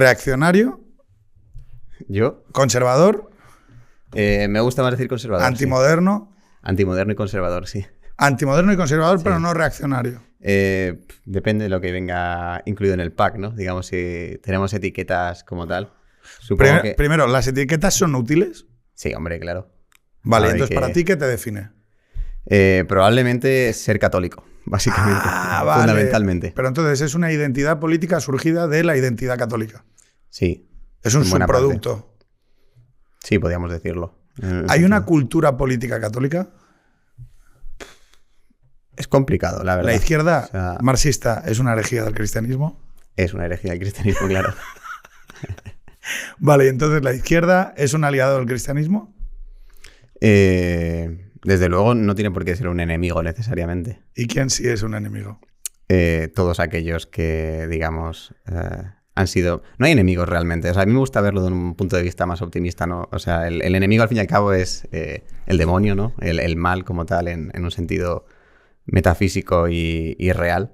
¿Reaccionario? ¿Yo? ¿Conservador? Me gusta más decir conservador. ¿Antimoderno? Sí. Antimoderno y conservador, sí. Antimoderno y conservador, Sí. pero no reaccionario. Depende de lo que venga incluido en el pack, ¿no? Digamos, si tenemos etiquetas como tal. Supongo que... Primero, ¿las etiquetas son útiles? Sí, hombre, claro. Vale, Hay entonces, que- ¿para ti qué te define? Probablemente ser católico, básicamente. Vale. Fundamentalmente. Pero entonces es una identidad política surgida de la identidad católica. Sí. Es un En buena parte. subproducto. Sí, podríamos decirlo. ¿Hay una cultura política católica? Es complicado, la verdad. ¿La izquierda O sea, marxista es una herejía del cristianismo? es una herejía del cristianismo, claro. Vale, entonces ¿la izquierda es un aliado del cristianismo? Desde luego no tiene por qué ser un enemigo necesariamente. ¿Y quién sí es un enemigo? Todos aquellos que, digamos, han sido... No hay enemigos realmente. O sea, a mí me gusta verlo de un punto de vista más optimista, ¿no? O sea, el enemigo al fin y al cabo es el demonio, ¿no? El mal como tal en un sentido metafísico y real.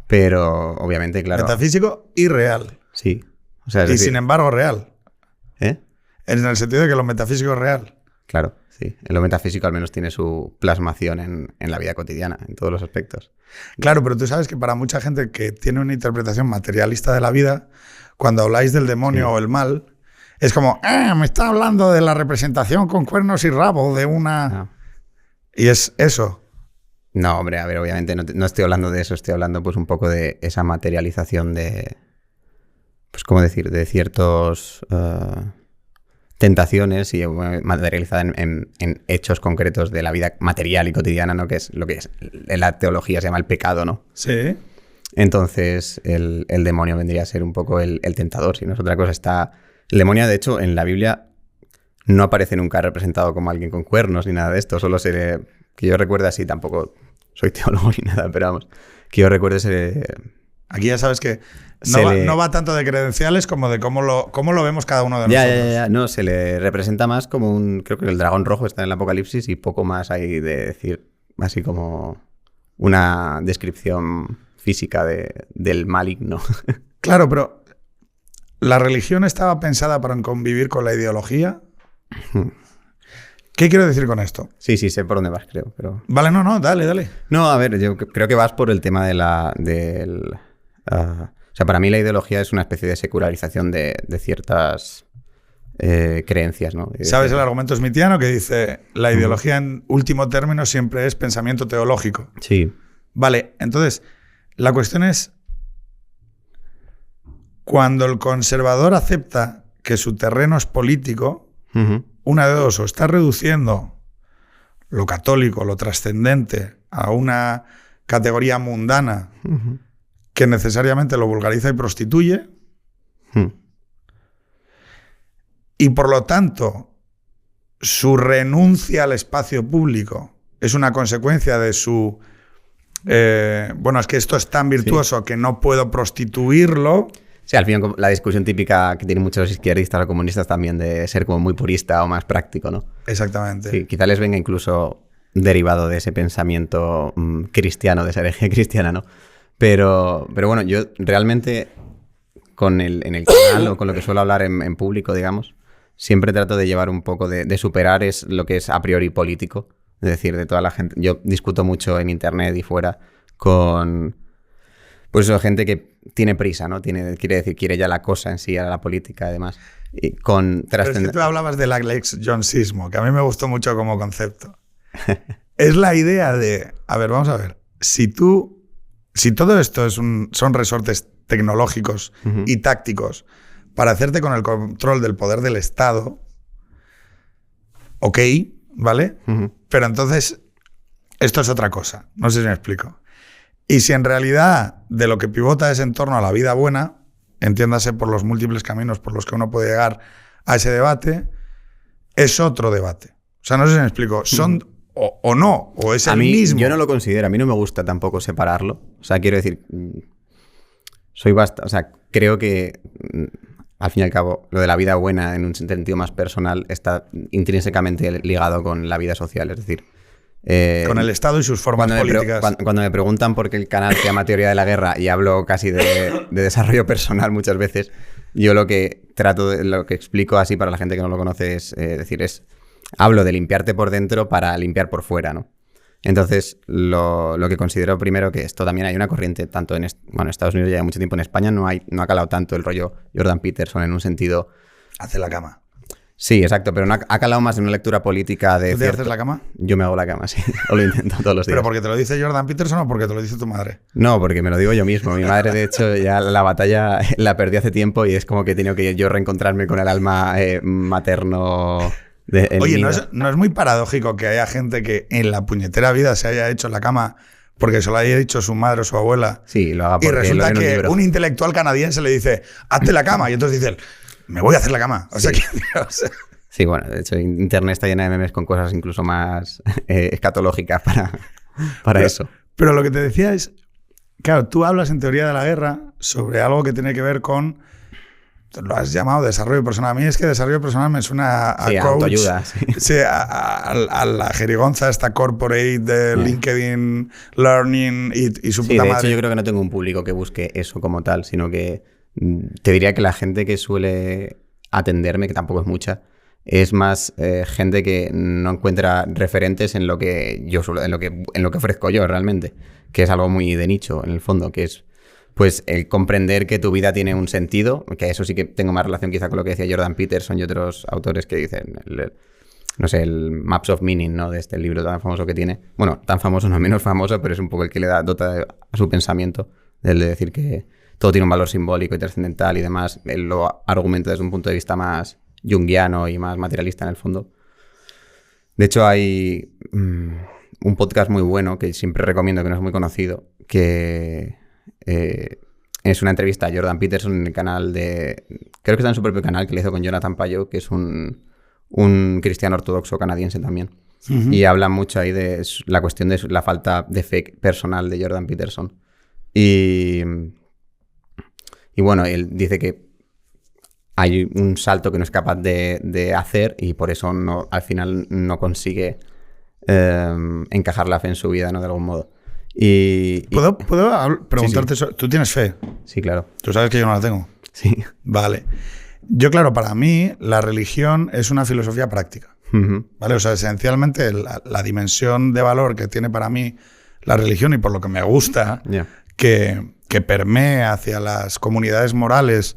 Pero obviamente, claro... Metafísico y real. Sí. O sea, es Y decir, sin embargo real. ¿eh? En el sentido de que lo metafísico es real. Claro, sí. Lo metafísico al menos tiene su plasmación en la vida cotidiana, en todos los aspectos. Claro, pero tú sabes que para mucha gente que tiene una interpretación materialista de la vida, cuando habláis del demonio o el mal, es como, me está hablando de la representación con cuernos y rabo de una... Ah. Y es eso. No, hombre, a ver, obviamente no estoy hablando de eso, estoy hablando pues un poco de esa materialización de, pues cómo decir, de ciertos tentaciones y materializada en hechos concretos de la vida material y cotidiana, ¿no? Que es lo que es, en la teología se llama el pecado, ¿no? Sí. Entonces el demonio vendría a ser un poco el tentador, si no es otra cosa. El demonio, de hecho, en la Biblia no aparece nunca representado como alguien con cuernos ni nada de esto, solo que yo recuerde así, tampoco soy teólogo ni nada, pero vamos, que yo recuerde Aquí ya sabes que no va tanto de credenciales como de cómo lo vemos cada uno de nosotros. Ya. No, se le representa más como creo que el dragón rojo está en el Apocalipsis y poco más hay de decir, así como una descripción física del maligno. Claro, pero ¿la religión estaba pensada para convivir con la ideología? ¿Qué quiero decir con esto? Sí, sé por dónde vas, creo, pero... Vale, no, dale. No, a ver, yo creo que vas por el tema o sea, para mí la ideología es una especie de secularización de ciertas creencias, ¿no? ¿Sabes el argumento smithiano que dice la ideología en último término siempre es pensamiento teológico? Sí. Vale, entonces, la cuestión es cuando el conservador acepta que su terreno es político, una de dos, o está reduciendo lo católico, lo trascendente, a una categoría mundana que necesariamente lo vulgariza y prostituye, y por lo tanto su renuncia al espacio público es una consecuencia de su... es que esto es tan virtuoso que no puedo prostituirlo. Sí, al fin la discusión típica que tienen muchos izquierdistas o comunistas también de ser como muy purista o más práctico, ¿no? Exactamente. Sí, quizá les venga incluso derivado de ese pensamiento cristiano, de esa herejía cristiana, ¿no? Pero bueno, yo realmente en el canal o con lo que suelo hablar en público, digamos, siempre trato de llevar un poco de superar lo que es a priori político. Es decir, de toda la gente. Yo discuto mucho en internet y fuera con... Pues eso, gente que tiene prisa, ¿no? Quiere ya la cosa en sí, a la política, además. Y Pero es que tú hablabas del Alex Jonesismo, que a mí me gustó mucho como concepto. Es la idea de... A ver, vamos a ver. Si todo esto son resortes tecnológicos y tácticos para hacerte con el control del poder del Estado, ok, ¿vale? Pero entonces esto es otra cosa. No sé si me explico. Y si en realidad de lo que pivota es en torno a la vida buena, entiéndase por los múltiples caminos por los que uno puede llegar a ese debate, es otro debate. O sea, no sé si me explico. Son o no, o es el mismo. Yo no lo considero, a mí no me gusta tampoco separarlo. O sea, quiero decir, creo que al fin y al cabo lo de la vida buena en un sentido más personal está intrínsecamente ligado con la vida social. Es decir, Con el Estado y sus formas políticas. Cuando me preguntan por qué el canal se llama Teoría de la Guerra y hablo casi de desarrollo personal muchas veces, yo lo que explico así para la gente que no lo conoce es hablo de limpiarte por dentro para limpiar por fuera, ¿no? Entonces, lo que considero primero que esto también hay una corriente, tanto en Estados Unidos ya hay mucho tiempo, en España no ha calado tanto el rollo Jordan Peterson en un sentido... Hace la cama. Sí, exacto, pero no ha calado más en una lectura política de... ¿Tú te haces la cama? Yo me hago la cama, sí. O lo intento todos los días. ¿Pero porque te lo dice Jordan Peterson o porque te lo dice tu madre? No, porque me lo digo yo mismo. Mi madre, de hecho, ya la batalla la perdí hace tiempo y es como que he tenido que yo reencontrarme con el alma materno... Oye, ¿no es muy paradójico que haya gente que en la puñetera vida se haya hecho la cama porque se lo haya dicho su madre o su abuela? Sí, lo haga porque y resulta que un intelectual canadiense le dice, hazte la cama. Y entonces dice, me voy a hacer la cama. O sea, sí. Sí, bueno, de hecho, Internet está llena de memes con cosas incluso más escatológicas para eso. Pero lo que te decía es, claro, tú hablas en Teoría de la Guerra sobre algo que tiene que ver con... Lo has llamado desarrollo personal. A mí es que desarrollo personal me suena a coach. Autoayuda, sí. Sí, a la jerigonza esta corporate de LinkedIn, Learning y su puta madre. De hecho, yo creo que no tengo un público que busque eso como tal, sino que te diría que la gente que suele atenderme, que tampoco es mucha, es más gente que no encuentra referentes en lo que yo en lo que ofrezco yo realmente, que es algo muy de nicho en el fondo, que es pues el comprender que tu vida tiene un sentido, que eso sí que tengo más relación quizá con lo que decía Jordan Peterson y otros autores que dicen, el Maps of Meaning, ¿no? De este libro tan famoso que tiene. Bueno, tan famoso, no menos famoso, pero es un poco el que le da dota a su pensamiento, el de decir que todo tiene un valor simbólico y trascendental y demás. Él lo argumenta desde un punto de vista más junguiano y más materialista en el fondo. De hecho, hay un podcast muy bueno que siempre recomiendo, que no es muy conocido, que... es una entrevista a Jordan Peterson en el canal creo que está en su propio canal, que le hizo con Jonathan Payot, que es un cristiano ortodoxo canadiense también. Uh-huh. Y habla mucho ahí de la cuestión de la falta de fe personal de Jordan Peterson. Y bueno, él dice que hay un salto que no es capaz de hacer y por eso al final no consigue encajar la fe en su vida, ¿no? De algún modo. ¿Puedo preguntarte eso? ¿Tú tienes fe? Sí, claro. ¿Tú sabes que yo no la tengo? Sí. Vale. Yo, claro, para mí la religión es una filosofía práctica. Uh-huh. ¿Vale? O sea, esencialmente la dimensión de valor que tiene para mí la religión y por lo que me gusta que permee hacia las comunidades morales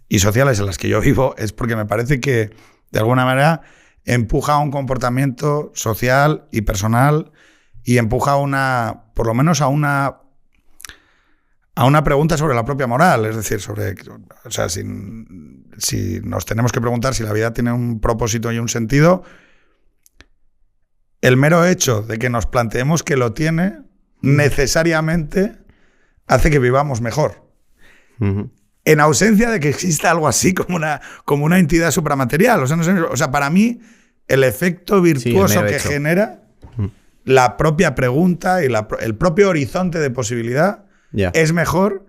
y sociales en las que yo vivo es porque me parece que, de alguna manera, empuja a un comportamiento social y personal y empuja por lo menos a una pregunta sobre la propia moral, es decir, o sea, si nos tenemos que preguntar si la vida tiene un propósito y un sentido, el mero hecho de que nos planteemos que lo tiene necesariamente hace que vivamos mejor. Uh-huh. En ausencia de que exista algo así como una entidad supramaterial. O sea, no sé, para mí, el efecto virtuoso que genera la propia pregunta y el propio horizonte de posibilidad es mejor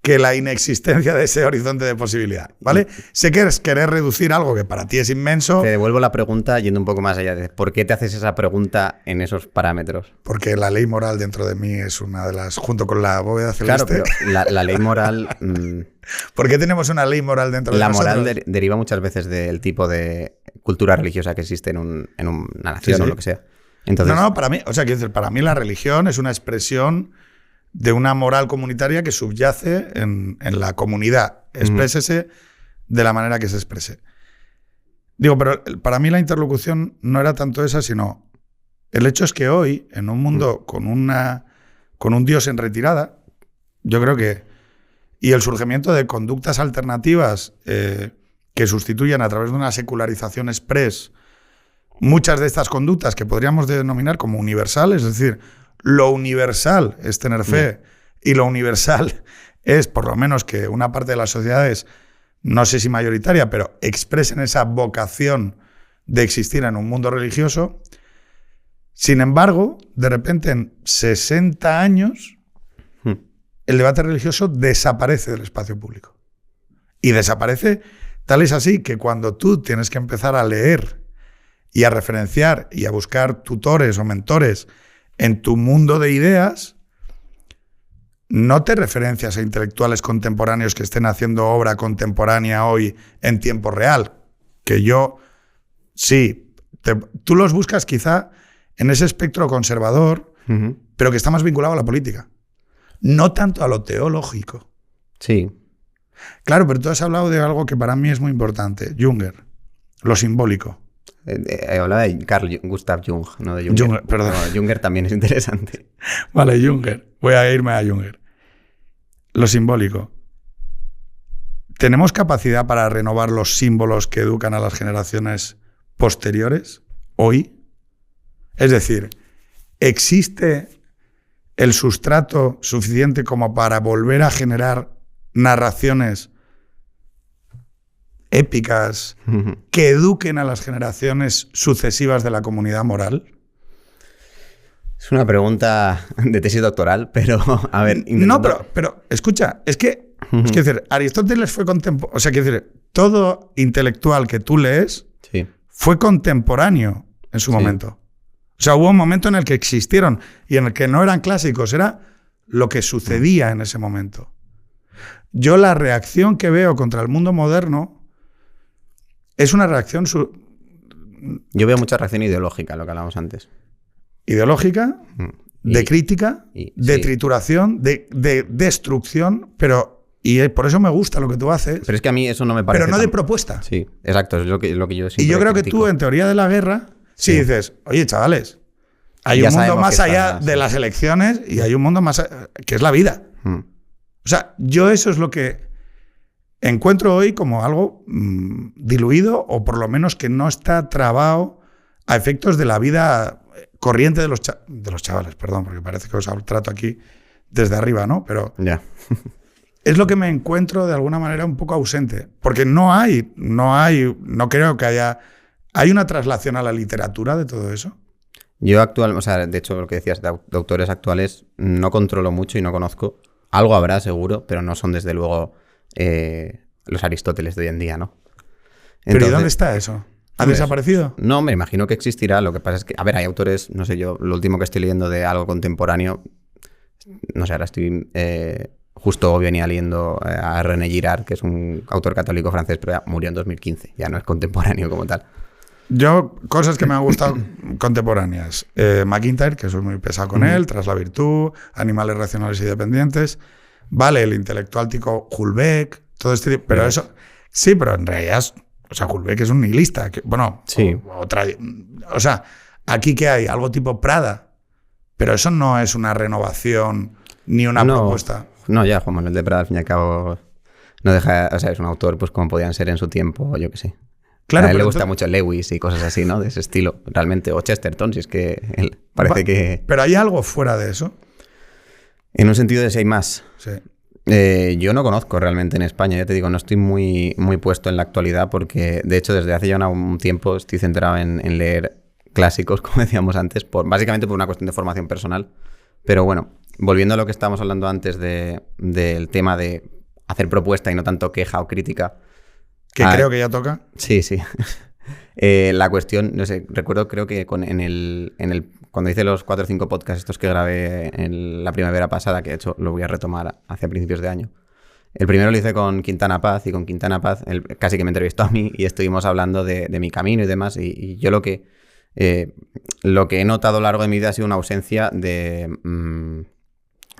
que la inexistencia de ese horizonte de posibilidad, ¿vale? Sé que es querer reducir algo que para ti es inmenso. Te devuelvo la pregunta yendo un poco más allá de ¿por qué te haces esa pregunta en esos parámetros? Porque la ley moral dentro de mí es una de las, junto con la bóveda celeste. Claro, pero la ley moral... ¿Por qué tenemos una ley moral dentro de nosotros? La moral deriva muchas veces del tipo de cultura religiosa que existe en una nación o lo que sea. Entonces... No, para mí, o sea, quiero decir, para mí la religión es una expresión de una moral comunitaria que subyace en la comunidad. Exprésese de la manera que se exprese. Digo, pero para mí la interlocución no era tanto esa, sino el hecho es que hoy, en un mundo con un Dios en retirada, yo creo que... Y el surgimiento de conductas alternativas que sustituyan a través de una secularización express muchas de estas conductas que podríamos denominar como universales, es decir, lo universal es tener fe y lo universal es, por lo menos, que una parte de las sociedades, no sé si mayoritaria, pero expresen esa vocación de existir en un mundo religioso. Sin embargo, de repente, en 60 años, el debate religioso desaparece del espacio público. Y desaparece, tal es así que cuando tú tienes que empezar a leer y a referenciar y a buscar tutores o mentores en tu mundo de ideas, no te referencias a intelectuales contemporáneos que estén haciendo obra contemporánea hoy en tiempo real. Que yo, sí, tú los buscas quizá en ese espectro conservador, pero que está más vinculado a la política. No tanto a lo teológico. Sí. Claro, pero tú has hablado de algo que para mí es muy importante. Junger, lo simbólico. Hablaba de Carl Gustav Jung, no de Junger. Junger, perdón. No, Junger también es interesante. Vale, Junger. Voy a irme a Junger. Lo simbólico. ¿Tenemos capacidad para renovar los símbolos que educan a las generaciones posteriores hoy? Es decir, ¿existe el sustrato suficiente como para volver a generar narraciones épicas que eduquen a las generaciones sucesivas de la comunidad moral? Es una pregunta de tesis doctoral, pero a ver... No, pero escucha, es que decir, Aristóteles fue contemporáneo, o sea, quiero decir, todo intelectual que tú lees fue contemporáneo en su momento. O sea, hubo un momento en el que existieron y en el que no eran clásicos, era lo que sucedía en ese momento. Yo la reacción que veo contra el mundo moderno es una reacción... Yo veo mucha reacción ideológica, lo que hablábamos antes. Ideológica, de crítica, de trituración, de destrucción, pero... Y por eso me gusta lo que tú haces. Pero es que a mí eso no me parece... Pero no de propuesta. Sí, exacto, es lo que yo siempre Y yo creo critico. Que tú, en teoría de la guerra, sí dices, oye, chavales, hay ya un mundo más allá está, de las elecciones y hay un mundo más allá, que es la vida. O sea, yo eso es lo que encuentro hoy como algo diluido, o por lo menos que no está trabado a efectos de la vida corriente de los chavales, perdón, porque parece que os trato aquí desde arriba, ¿no? Pero es lo que me encuentro de alguna manera un poco ausente, porque no creo que haya... ¿Hay una traslación a la literatura de todo eso? Yo de hecho, lo que decías de autores actuales, no controlo mucho y no conozco. Algo habrá, seguro, pero no son, desde luego, los Aristóteles de hoy en día, ¿no? Entonces, ¿pero y dónde está eso? ¿Ha desaparecido? No, me imagino que existirá. Lo que pasa es que, a ver, hay autores, no sé, yo lo último que estoy leyendo de algo contemporáneo, no sé, ahora estoy... justo venía leyendo a René Girard, que es un autor católico francés, pero ya murió en 2015, ya no es contemporáneo como tal. Yo, cosas que me han gustado contemporáneas. McIntyre, que soy muy pesado con él, Tras la virtud, Animales racionales y dependientes. Vale, el intelectual tico Hulbeck, todo este tipo. Pero eso... Sí, pero en realidad... O sea, Hulbeck es un nihilista. Bueno, sí. O sea, aquí que hay algo tipo Prada. Pero eso no es una renovación ni una propuesta. No, ya, Juan Manuel de Prada, al fin y al cabo, no deja... O sea, es un autor, pues como podían ser en su tiempo, yo qué sé. Claro, a él le gusta mucho Lewis y cosas así, ¿no? De ese estilo, realmente. O Chesterton, si es que él parece que... ¿Pero hay algo fuera de eso? En un sentido de si hay más. Sí. Yo no conozco realmente en España, ya te digo, no estoy muy puesto en la actualidad porque, de hecho, desde hace ya un tiempo estoy centrado en leer clásicos, como decíamos antes, básicamente por una cuestión de formación personal. Pero bueno, volviendo a lo que estábamos hablando antes del tema de hacer propuesta y no tanto queja o crítica. Que creo que ya toca. Sí. La cuestión, no sé, recuerdo, creo que cuando hice los 4 o 5 podcasts estos que grabé en la primavera pasada, que de hecho lo voy a retomar hacia principios de año. El primero lo hice con Quintana Paz, y con Quintana Paz él casi que me entrevistó a mí y estuvimos hablando de mi camino y demás. Y yo lo que he notado a lo largo de mi vida ha sido una ausencia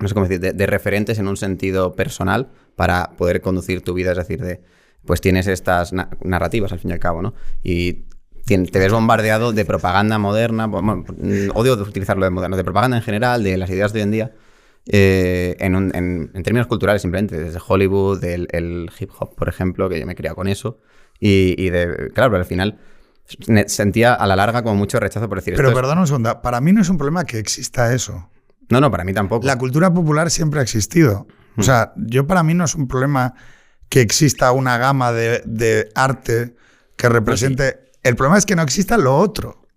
no sé cómo decir, de referentes en un sentido personal para poder conducir tu vida, es decir, pues tienes estas narrativas al fin y al cabo, ¿no? Y te ves bombardeado de propaganda moderna, bueno, odio utilizarlo de moderno, de propaganda en general, de las ideas de hoy en día, en términos culturales simplemente, desde Hollywood, el hip hop, por ejemplo, que yo me he criado con eso, claro, pero al final sentía a la larga como mucho rechazo por decir... Pero perdona un segundo, para mí no es un problema que exista eso. No, para mí tampoco. La cultura popular siempre ha existido. O sea, para mí no es un problema que exista una gama de arte que represente... No, sí. El problema es que no exista lo otro.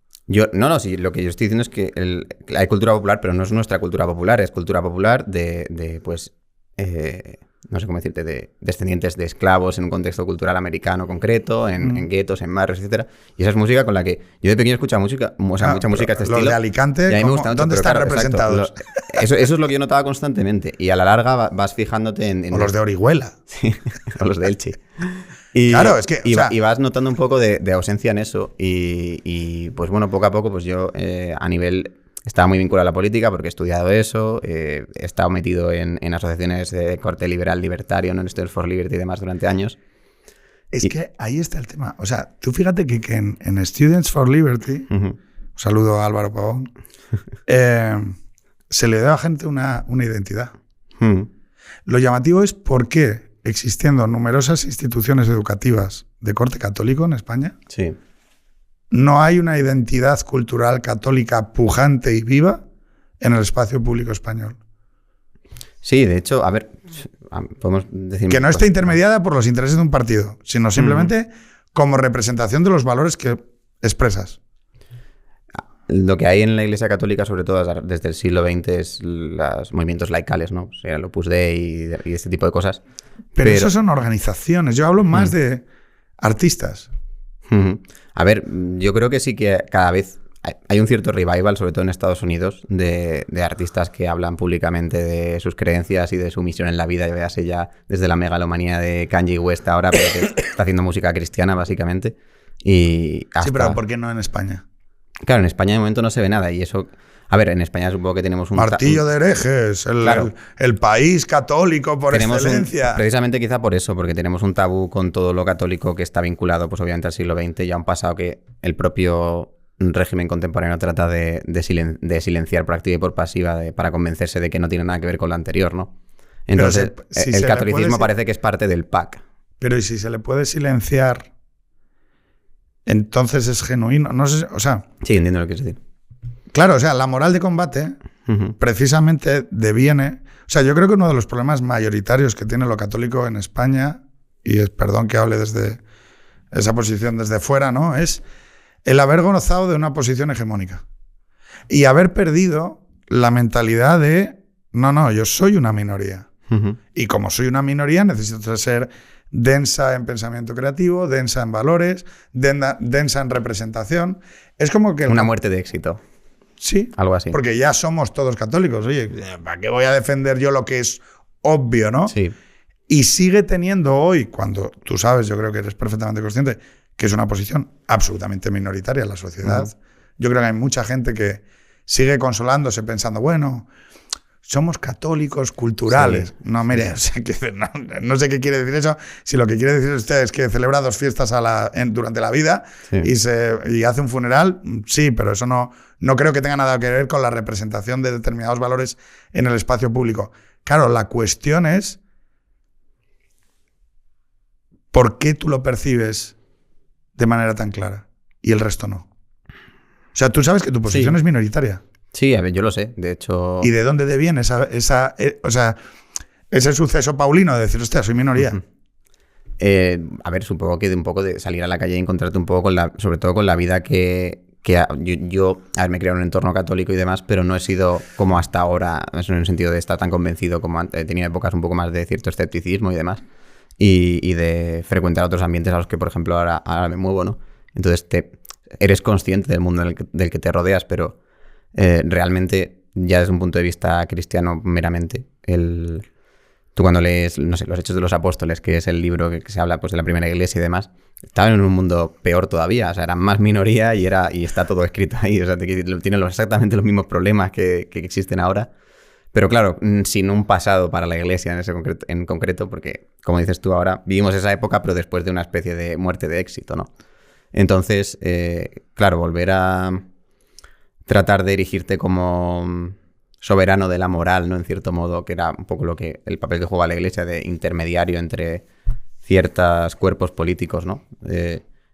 Sí, lo que yo estoy diciendo es que hay cultura popular, pero no es nuestra cultura popular, es cultura popular de no sé cómo decirte, de descendientes de esclavos en un contexto cultural americano concreto, en guetos, en barrios, etcétera. Y esa es música con la que yo de pequeño escuchaba música, o sea, mucha música de este los estilo. de Alicante, y a mí me gusta mucho, ¿dónde están representados? Eso es lo que yo notaba constantemente. Y a la larga vas fijándote en o los de Orihuela. Sí, o los de Elche. Y, claro, es que... y vas notando un poco de ausencia en eso. Y pues bueno, poco a poco, pues yo a nivel... Estaba muy vinculado a la política porque he estudiado eso, he estado metido en asociaciones de corte liberal, libertario, Non-Students for Liberty y demás durante años. Es que ahí está el tema. O sea, tú fíjate que en Students for Liberty, un saludo a Álvaro Pavón, se le da a gente una identidad. Lo llamativo es por qué, existiendo numerosas instituciones educativas de corte católico en España, sí, no hay una identidad cultural católica pujante y viva en el espacio público español. Sí, de hecho, a ver, podemos decir... Que no esté intermediada por los intereses de un partido, sino simplemente como representación de los valores que expresas. Lo que hay en la Iglesia Católica, sobre todo desde el siglo XX, es los movimientos laicales, ¿no? O sea, el Opus Dei y este tipo de cosas. Pero eso son organizaciones. Yo hablo más de artistas. A ver, yo creo que sí que cada vez hay un cierto revival, sobre todo en Estados Unidos, de artistas que hablan públicamente de sus creencias y de su misión en la vida, ya sea ya desde la megalomanía de Kanye West ahora, pero que está haciendo música cristiana, básicamente. Y hasta... Sí, pero ¿por qué no en España? Claro, en España de momento no se ve nada y eso... A ver, en España supongo que tenemos un... Martillo de herejes, el país católico por excelencia. Precisamente quizá por eso, porque tenemos un tabú con todo lo católico que está vinculado, pues obviamente al siglo XX y a un pasado que el propio régimen contemporáneo trata de silenciar por activa y por pasiva para convencerse de que no tiene nada que ver con lo anterior, ¿no? Entonces, el catolicismo parece que es parte del PAC. Pero ¿y si se le puede silenciar? Entonces es genuino. No sé, o sea... Sí, entiendo lo que quieres decir. Claro, o sea, la moral de combate precisamente deviene... O sea, yo creo que uno de los problemas mayoritarios que tiene lo católico en España, y perdón que hable desde esa posición desde fuera, ¿no? Es el haber gozado de una posición hegemónica. Y haber perdido la mentalidad de, no, yo soy una minoría. Y como soy una minoría, necesito ser densa en pensamiento creativo, densa en valores, densa en representación. Es como que... Una muerte de éxito. Sí, algo así. Porque ya somos todos católicos. Oye, ¿para qué voy a defender yo lo que es obvio, no? Sí. Y sigue teniendo hoy, cuando tú sabes, yo creo que eres perfectamente consciente, que es una posición absolutamente minoritaria en la sociedad. Yo creo que hay mucha gente que sigue consolándose pensando, bueno, somos católicos culturales. Sí. No, mire, no sé qué quiere decir eso. Si lo que quiere decir usted es que celebra 2 fiestas durante la vida y hace un funeral, sí, pero eso no creo que tenga nada que ver con la representación de determinados valores en el espacio público. Claro, la cuestión es ¿por qué tú lo percibes de manera tan clara y el resto no? O sea, tú sabes que tu posición es minoritaria. Sí, a ver, yo lo sé, de hecho... ¿Y de dónde te viene ese suceso paulino de decir, hostia, soy minoría? A ver, supongo que de un poco de salir a la calle y encontrarte un poco sobre todo con la vida que yo a ver, me he criado en un entorno católico y demás, pero no he sido como hasta ahora, en el sentido de estar tan convencido como antes. He tenido épocas un poco más de cierto escepticismo y demás, y de frecuentar otros ambientes a los que, por ejemplo, ahora me muevo, ¿no? Entonces eres consciente del mundo del que te rodeas, pero realmente, ya desde un punto de vista cristiano meramente, tú cuando lees, no sé, Los Hechos de los Apóstoles, que es el libro que se habla pues de la primera iglesia y demás, estaban en un mundo peor todavía, o sea, eran más minoría y está todo escrito ahí, o sea, tienen exactamente los mismos problemas que existen ahora, pero claro, sin un pasado para la iglesia en concreto, porque, como dices tú ahora, vivimos esa época, pero después de una especie de muerte de éxito, ¿no? Entonces, claro, volver a tratar de erigirte como soberano de la moral, ¿no? En cierto modo, que era un poco el papel que jugaba la iglesia de intermediario entre ciertos cuerpos políticos, ¿no?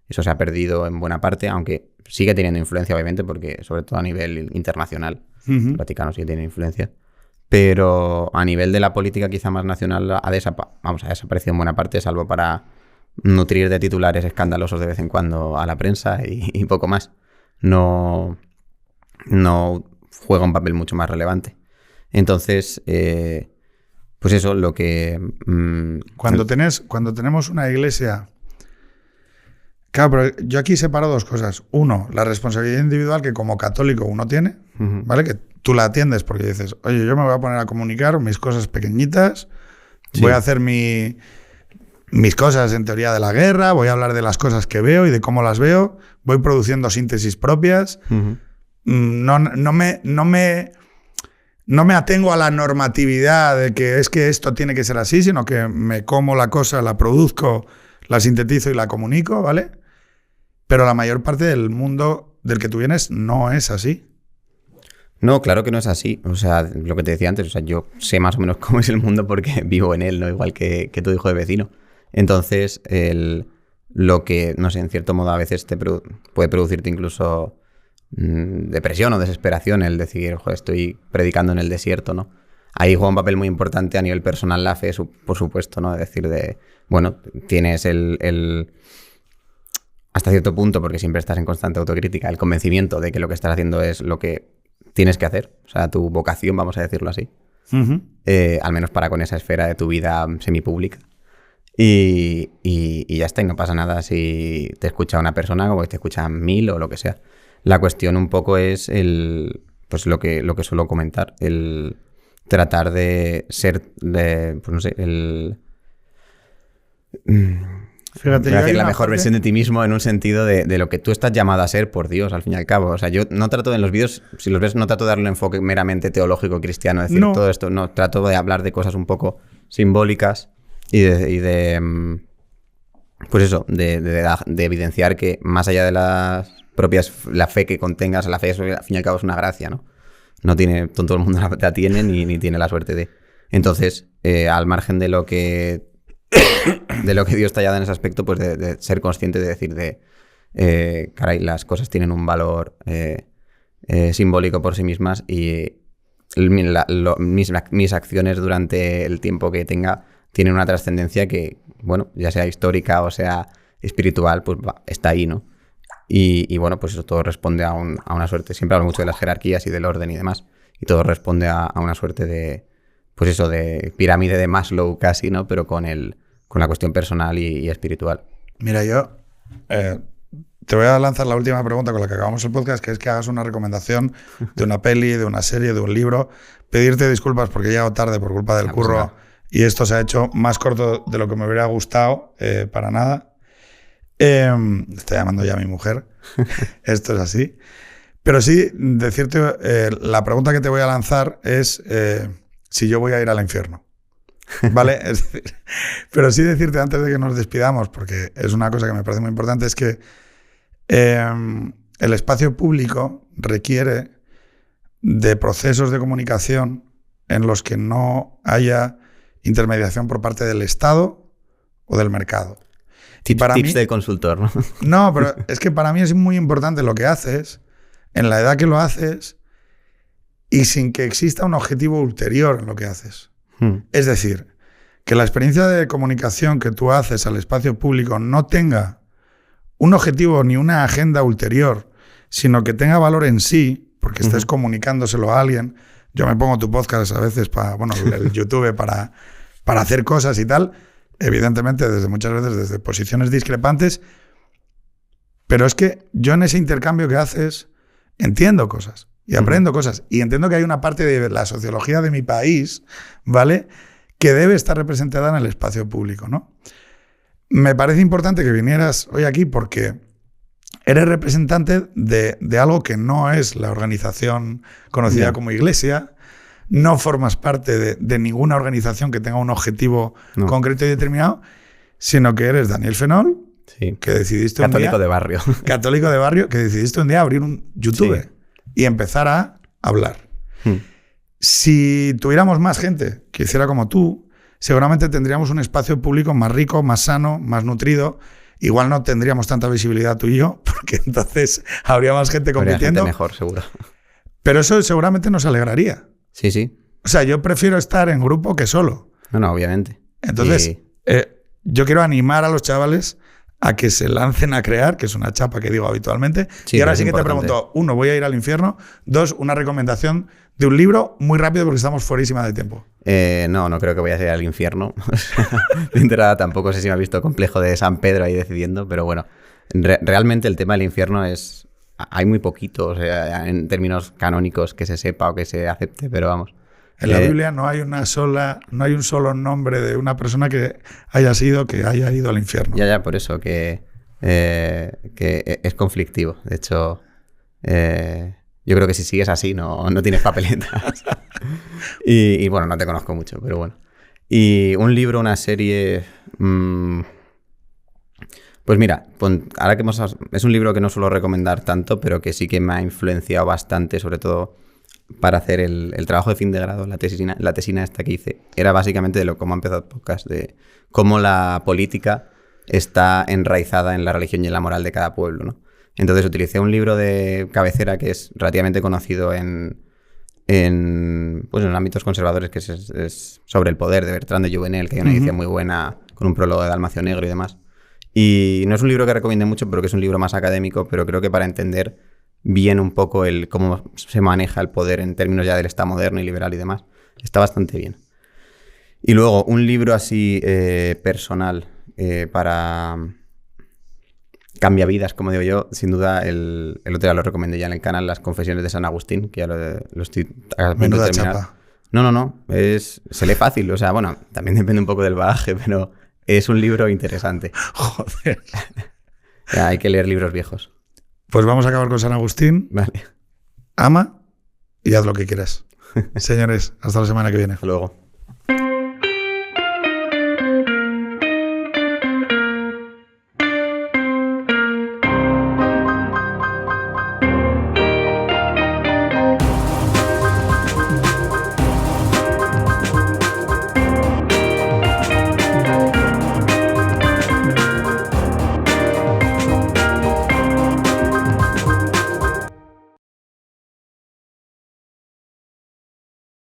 Eso se ha perdido en buena parte, aunque sigue teniendo influencia, obviamente, porque sobre todo a nivel internacional, el Vaticano sigue teniendo influencia, pero a nivel de la política quizá más nacional ha desaparecido en buena parte, salvo para nutrir de titulares escandalosos de vez en cuando a la prensa y poco más. No juega un papel mucho más relevante. Entonces, pues eso, lo que... Cuando tenemos una iglesia... Claro, pero yo aquí separo dos cosas. Uno, la responsabilidad individual que como católico uno tiene, ¿vale? Que tú la atiendes porque dices, oye, yo me voy a poner a comunicar mis cosas pequeñitas, voy a hacer mis cosas en teoría de la guerra, voy a hablar de las cosas que veo y de cómo las veo, voy produciendo síntesis propias, no me atengo a la normatividad de que es que esto tiene que ser así, sino que me como la cosa, la produzco, la sintetizo y la comunico, ¿vale? Pero la mayor parte del mundo del que tú vienes no es así. No, claro que no es así. O sea, lo que te decía antes, o sea, yo sé más o menos cómo es el mundo porque vivo en él, ¿no? Igual que tu hijo de vecino. Entonces, lo que, no sé, en cierto modo a veces puede producirte incluso depresión o desesperación el decir, joder, estoy predicando en el desierto, ¿no? Ahí juega un papel muy importante a nivel personal la fe, por supuesto, ¿no? Es decir, bueno, tienes hasta cierto punto, porque siempre estás en constante autocrítica, el convencimiento de que lo que estás haciendo es lo que tienes que hacer, o sea, tu vocación, vamos a decirlo así, al menos para con esa esfera de tu vida semipública. Y ya está, y no pasa nada si te escucha una persona como que te escuchan 1000 o lo que sea. La cuestión un poco es pues lo que suelo comentar, el tratar de ser, pues no sé, Fíjate, decir, la mejor versión de ti mismo en un sentido de lo que tú estás llamado a ser por Dios, al fin y al cabo. O sea, yo no trato en los vídeos, si los ves, no trato de darle un enfoque meramente teológico cristiano, es decir, todo esto, no, trato de hablar de cosas un poco simbólicas y pues eso, de evidenciar que más allá de las propias, la fe que contengas, la fe al fin y al cabo es una gracia, ¿no? No tiene, todo el mundo la tiene ni tiene la suerte de. Entonces, al margen de lo que Dios te haya dado en ese aspecto, pues de ser consciente de decir caray, las cosas tienen un valor simbólico por sí mismas y mis acciones durante el tiempo que tenga tienen una trascendencia que, bueno, ya sea histórica o sea espiritual, pues está ahí, ¿no? Y bueno, pues eso todo responde a una suerte. Siempre hablo mucho de las jerarquías y del orden y demás, y todo responde a una suerte de, pues eso, de pirámide de Maslow casi, ¿no? Pero con la cuestión personal y espiritual. Mira, yo te voy a lanzar la última pregunta con la que acabamos el podcast, que es que hagas una recomendación de una peli, de una serie, de un libro. Pedirte disculpas porque he llegado tarde por culpa del curro y esto se ha hecho más corto de lo que me hubiera gustado, para nada. Está llamando ya a mi mujer. Esto es así. Pero sí, decirte, la pregunta que te voy a lanzar es si yo voy a ir al infierno. ¿Vale? Es decir, pero sí decirte antes de que nos despidamos, porque es una cosa que me parece muy importante, es que el espacio público requiere de procesos de comunicación en los que no haya intermediación por parte del Estado o del mercado. Tips de consultor, ¿no? No, pero es que para mí es muy importante lo que haces, en la edad que lo haces y sin que exista un objetivo ulterior en lo que haces. Es decir, que la experiencia de comunicación que tú haces al espacio público no tenga un objetivo ni una agenda ulterior, sino que tenga valor en sí, porque estés comunicándoselo a alguien. Yo me pongo tu podcast a veces, el YouTube para hacer cosas y tal, evidentemente muchas veces desde posiciones discrepantes, pero es que yo en ese intercambio que haces entiendo cosas y aprendo cosas y entiendo que hay una parte de la sociología de mi país, ¿vale?, que debe estar representada en el espacio público, ¿no? Me parece importante que vinieras hoy aquí porque eres representante de algo que no es la organización conocida como Iglesia, no formas parte de ninguna organización que tenga un objetivo concreto y determinado, sino que eres Daniel Fenol, que decidiste católico de barrio. Católico de barrio, que decidiste un día abrir un YouTube y empezar a hablar. Si tuviéramos más gente que hiciera como tú, seguramente tendríamos un espacio público más rico, más sano, más nutrido. Igual no tendríamos tanta visibilidad tú y yo, porque entonces habría más gente compitiendo. Gente mejor, seguro. Pero eso seguramente nos alegraría. Sí, sí. O sea, yo prefiero estar en grupo que solo. No, obviamente. Entonces, yo quiero animar a los chavales a que se lancen a crear, que es una chapa que digo habitualmente. Sí, y ahora sí que te pregunto, 1, ¿voy a ir al infierno? 2, una recomendación de un libro muy rápido porque estamos fuerísima de tiempo. No creo que vaya a ser al infierno. De entrada tampoco sé si me ha visto complejo de San Pedro ahí decidiendo, pero bueno, realmente el tema del infierno es... Hay muy poquito, o sea, en términos canónicos que se sepa o que se acepte, pero vamos. En la Biblia no hay un solo nombre de una persona que haya ido al infierno. Ya, por eso, que es conflictivo. De hecho, yo creo que si sigues así no tienes papeletas. y bueno, no te conozco mucho, pero bueno. Y un libro, una serie... Pues mira, ahora que es un libro que no suelo recomendar tanto, pero que sí que me ha influenciado bastante, sobre todo para hacer el trabajo de fin de grado, la tesina esta que hice. Era básicamente de cómo ha empezado el podcast, de cómo la política está enraizada en la religión y en la moral de cada pueblo, ¿no? Entonces utilicé un libro de cabecera que es relativamente conocido en ámbitos conservadores, que es sobre el poder, de Bertrand de Jouvenel, que hay una edición muy buena con un prólogo de Dalmacio Negro y demás. Y no es un libro que recomiende mucho, pero que es un libro más académico, pero creo que para entender bien un poco cómo se maneja el poder en términos ya del Estado moderno y liberal y demás, está bastante bien. Y luego, un libro así personal para cambiavidas, como digo yo, sin duda, el otro día lo recomendé ya en el canal, Las Confesiones de San Agustín, que ya lo estoy a punto de terminar. Chapa. No, se lee fácil, o sea, bueno, también depende un poco del bagaje, pero... Es un libro interesante. Joder. Ya, hay que leer libros viejos. Pues vamos a acabar con San Agustín. Vale. Ama y haz lo que quieras. Señores, hasta la semana que viene. Hasta luego.